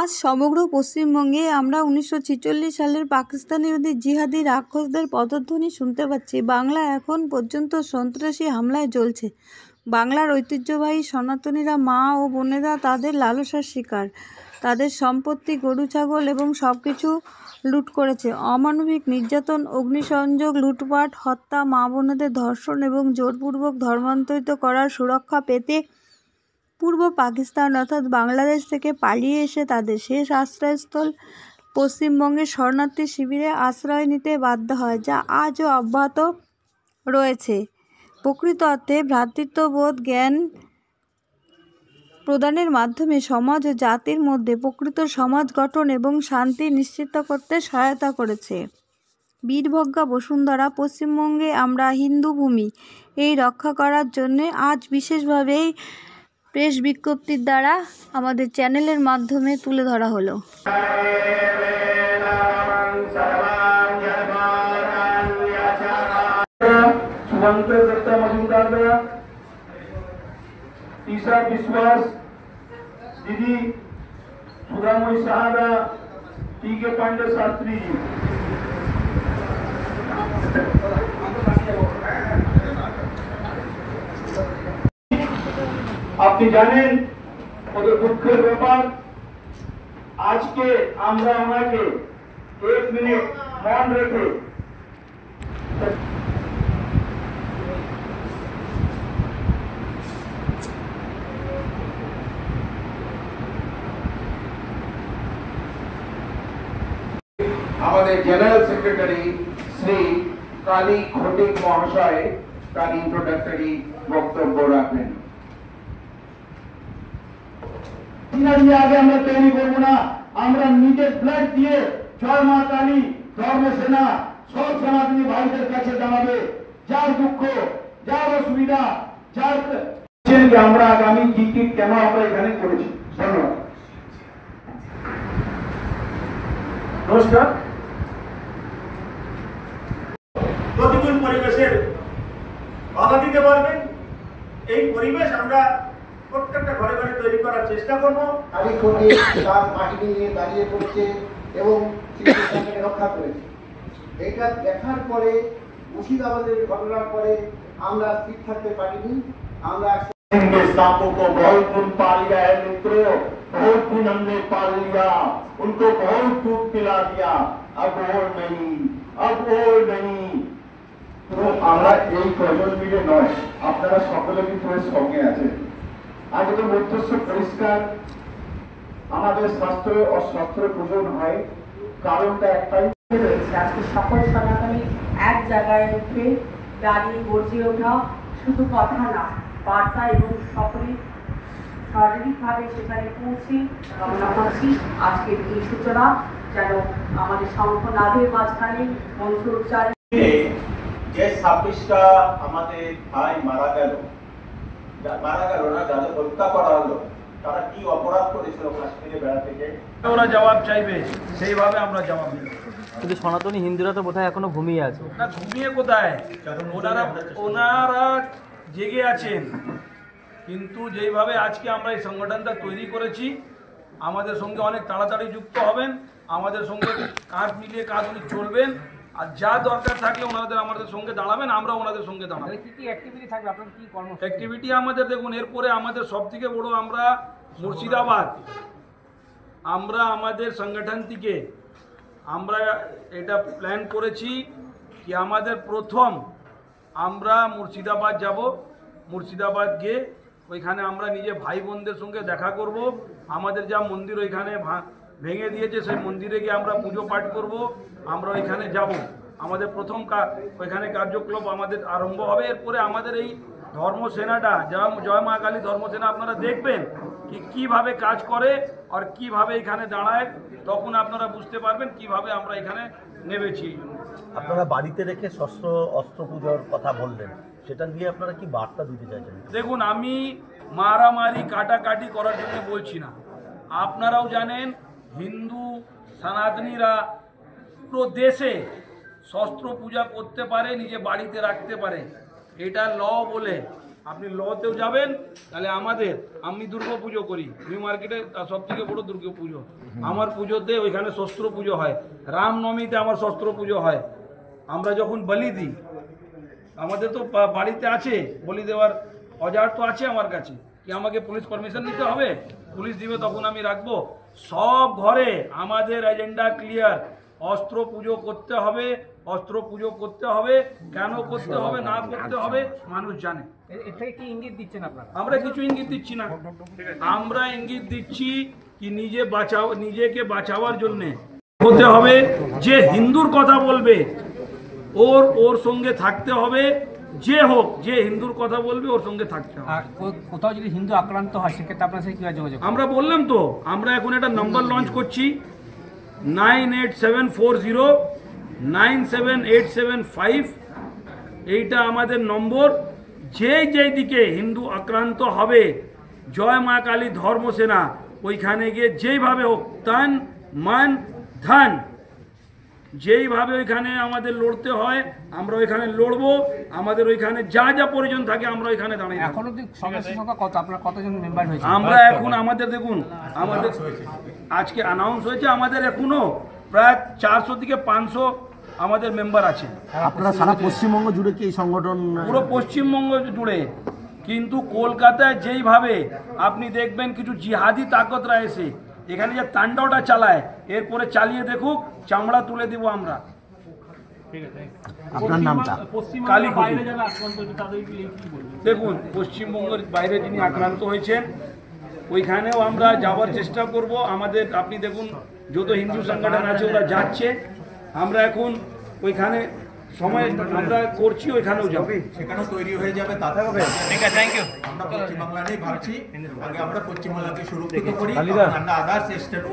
আজ সমগ্র পশ্চিমবঙ্গে আমরা 1946 সালের পাকিস্তানি জিহাদি রাক্ষসদের পদধ্বনি শুনতে পাচ্ছি। বাংলা এখন পর্যন্ত সন্ত্রাসী হামলায় জ্বলছে। বাংলার ঐতিহ্যবাহী সনাতনীরা, মা ও বোনেরা তাদের লালসার শিকার। তাদের সম্পত্তি, গরু ছাগল এবং সব কিছু লুট করেছে। অমানবিক নির্যাতন, অগ্নিসংযোগ, লুটপাট, হত্যা, মা বোনেদের ধর্ষণ এবং জোরপূর্বক ধর্মান্তরিত করার সুরক্ষা পেতে পূর্ব পাকিস্তান অর্থাৎ বাংলাদেশ থেকে পালিয়ে এসে তাদের শেষ আশ্রয়স্থল পশ্চিমবঙ্গের শরণার্থী শিবিরে আশ্রয় নিতে বাধ্য হয়, যা আজও অব্যাহত রয়েছে। প্রকৃত অর্থে ভ্রাতৃত্ববোধ জ্ঞান প্রদানের মাধ্যমে সমাজ ও জাতির মধ্যে প্রকৃত সমাজ গঠন এবং শান্তি নিশ্চিত করতে সহায়তা করেছে। বীরভোগ্যা বসুন্ধরা পশ্চিমবঙ্গে আমরা হিন্দু ভূমি এই রক্ষা করার জন্য আজ বিশেষভাবে প্রেস বিজ্ঞপ্তির দ্বারা আমাদের চ্যানেলের মাধ্যমে তুলে ধরা হলো। तीसरा विश्वास दीदी सुधामयी साहबा, टीके पांडे शास्त्री जी। আপনি জানেন ওদের দুঃখের ব্যাপার। আজকে আমরা ওনাকে 1 মিনিট মন রেখে আমাদের জেনারেল সেক্রেটারি শ্রী কালী ঘটিক মহাশয় তার ইন্ট্রোডাক্টরি বক্তব্য রাখবেন। আগে আমরা তৈরি করবো না, আমরা নিজের ব্লাড দিয়ে জয় মা কালী ধর্মসেনা সব সনাতনী ভাইদের কাছে জানাবে যার দুঃখ, যার অসুবিধা, যার আমরা আগামী কি কেন আমরা এখানে করেছি। ধন্যবাদ। নমস্কার। প্রতিকূল পরিবেশের বাধা দিতে পারবেন এই পরিবেশ আমরা প্রত্যেকটা ঘরে ঘরে তৈরি করার চেষ্টা করবো। আমি কোটি তার বাহিনী নিয়ে দাঁড়িয়ে পড়ছে এবং সিচুয়েশনকে রক্ষা করেছে। এটা দেখার পরে মুর্শিদাবাদের ঘটনার পরে আমরা স্থির থাকতে পারিনি। আমরা सांपों को बहुत गुण पा लिया है मित्रों, बहुत गुण हमने पाल लिया, उनको बहुत दूध पिला दिया, अब और नहीं, अब और नहीं। तो আমরা এই কজন মিলে নয়, আপনারা সকলে কিন্তু এর সঙ্গে আছেন। আগে তো মধ্যস্থ পরিষ্কার আমাদের শাস্ত্র ও শাস্ত্র পূজন হয়, কারণটা একটাই রয়েছে। আজকে সকল সনাতনী এক জায়গায় উঠে দাঁড়িয়ে গর্জে ওঠা শুধু কথা না, বার্তা এবং সকলে শারীরিকভাবে সেখানে পৌঁছে কামনা করছি আজকের এই সূচনা যেন আমাদের শঙ্খনাদের মাঝখানে মন্ত্র উচ্চারণ। যে 26টা আমাদের ভাই মারা গেল না, যাদের হত্যা করা হলো, তারা কি অপরাধ করেছিল কাশ্মীরে বেড়াতে গিয়ে, ওরা জবাব চাইবে, সেইভাবে আমরা জবাব দেব। কিন্তু সনাতনী হিন্দুরা তো বোধহয় এখনো ঘুমিয়ে আছে। না, ঘুমিয়ে কোথায়, ওনারা জেগে আছেন। কিন্তু যেইভাবে আজকে আমরা এই সংগঠনটা তৈরি করেছি, আমাদের সঙ্গে অনেক তাড়াতাড়ি যুক্ত হবেন, আমাদের সঙ্গে কাঁধ মিলিয়ে কাঁধ উনি চলবেন, আর যা দরকার থাকলে ওনাদের আমাদের সঙ্গে দাঁড়াবেন, আমরা ওনাদের সঙ্গে দাঁড়াবো। কি অ্যাক্টিভিটি থাকবে আপনার, কি কর্ম অ্যাক্টিভিটি আমাদের দেখুন, এরপরে আমাদের সবথেকে বড়, আমরা মুর্শিদাবাদ, আমরা আমাদের সংগঠন থেকে আমরা এটা প্ল্যান করেছি কি আমাদের প্রথম আমরা মুর্শিদাবাদ যাব। মুর্শিদাবাদ গিয়ে ওইখানে আমরা নিজে ভাই বোনদের সঙ্গে দেখা করব। আমাদের যা মন্দির ওইখানে ভেঙে দিয়েছে, সেই মন্দিরে গিয়ে আমরা পুজো পাঠ করব, আমরা ওইখানে যাব। আমাদের প্রথম ওইখানে কার্যক্রম আমাদের আরম্ভ হবে। এরপরে আমাদের এই ধর্মসেনাটা, জয় মা কালী ধর্মসেনা, আপনারা দেখবেন কিভাবে কাজ করে আর কিভাবে এখানে দাঁড়ায়, তখন আপনারা বুঝতে পারবেন কিভাবে আমরা এখানে নেমেছি। আপনারা বাড়িতে রেখে অস্ত্র পূজার কথা বললেন, সেটা নিয়ে আপনারা কি বার্তা দিতে চাইছেন? দেখুন, আমি মারামারি কাটাকাটি করার জন্য বলছি না। আপনারাও জানেন হিন্দু সনাতনীরা পুরো দেশে শস্ত্র পূজা করতে পারে, নিজে বাড়িতে রাখতে পারে, এটা ল বলে আপনি লতেও যাবেন, তাহলে আমি দুর্গা পুজো করি নিউ মার্কেটে, সব থেকে বড় দুর্গা পুজো। আমার পুজোতে ওইখানে শস্ত্র পুজো হয়, রামনবমীতে আমার শস্ত্র পুজো হয়। আমরা যখন বলি দিই, আমাদের তো বাড়িতে আছে বলি দেওয়ার অজার তো আছে আমার কাছে, কি আমাকে পুলিশ পারমিশন নিতে হবে? পুলিশ দিবে তখন আমি রাখবো। সব ঘরে আমাদের এজেন্ডা ক্লিয়ার, অস্ত্র পুজো করতে হবে, অস্ত্র পুজো করতে হবে। কেন করতে হবে না করতে হবে মানুষ জানে। এর থেকে কি ইঙ্গিত দিচ্ছেন আপনারা? আমরা কিছু ইঙ্গিত দিচ্ছি না, আমরা ইঙ্গিত দিচ্ছি কি নিজেকে বাঁচাবার জন্য হতে হবে। যে হিন্দুর কথা বলবে ওর সঙ্গে থাকতে হবে, যে হোক যে হিন্দুর কথা বলবে ওর সঙ্গে থাকতে হবে। আর কোথাও যদি হিন্দু আক্রান্ত হয় সেক্ষেত্রে আপনার সাথে কীভাবে যোগাযোগ? আমরা বললাম তো, আমরা এখন একটা নম্বর লঞ্চ করছি 9874097875। এইটা আমাদের নম্বর। যেই দিকে হিন্দু আক্রান্ত হবে, জয় মা কালী ধর্মসেনা ওইখানে গিয়ে যেইভাবে হোক তন মন ধন, যেইভাবে ওইখানে আমাদের লড়তে হয় আমরা ওইখানে লড়বো। আমাদের ওইখানে যা প্রয়োজন থাকে আমরা ওইখানে দাঁড়িয়ে থাকবো। এখন অব্দি সদস্য সংখ্যা কত? আপনার কতজন মেম্বার হয়েছে? আমরা এখন আমাদের দেখুন, আমাদের আজকে অ্যানাউন্স হয়েছে, আমাদের এখনো প্রায় 400 থেকে 500 আমাদের মেম্বার আছে। আপনারা সারা পশ্চিমবঙ্গ জুড়ে কি এই সংগঠন? পুরো পশ্চিমবঙ্গ জুড়ে। কিন্তু কলকাতায় যেইভাবে আপনি দেখবেন কিছু জিহাদি তাকতরা এসে এখানে যে তাণ্ডবটা চালায়, এরপরে চালিয়ে দেখুক, চামড়া তুলে দিব আমরা। আপনার নামটা? কালীঘটি। দেখুন, পশ্চিমবঙ্গের বাইরে যিনি আক্রান্ত হয়েছেন ওইখানেও আমরা যাওয়ার চেষ্টা করব। আমাদের আপনি দেখুন যত হিন্দু সংগঠন আছে ওরা যাচ্ছে, আমরা এখন ওইখানে সময় আমরা করছি, ওইখানেও যাবো। সেখানেও তৈরি হয়ে যাবে, তাতে হবে। ঠিক আছে, থ্যাংক ইউ। আমরা পশ্চিমবাংলা নিয়ে ভাবছি, আগে আমরা পশ্চিমবাংলাকে সুরক্ষিত করি, আমরা আদার্স স্টেট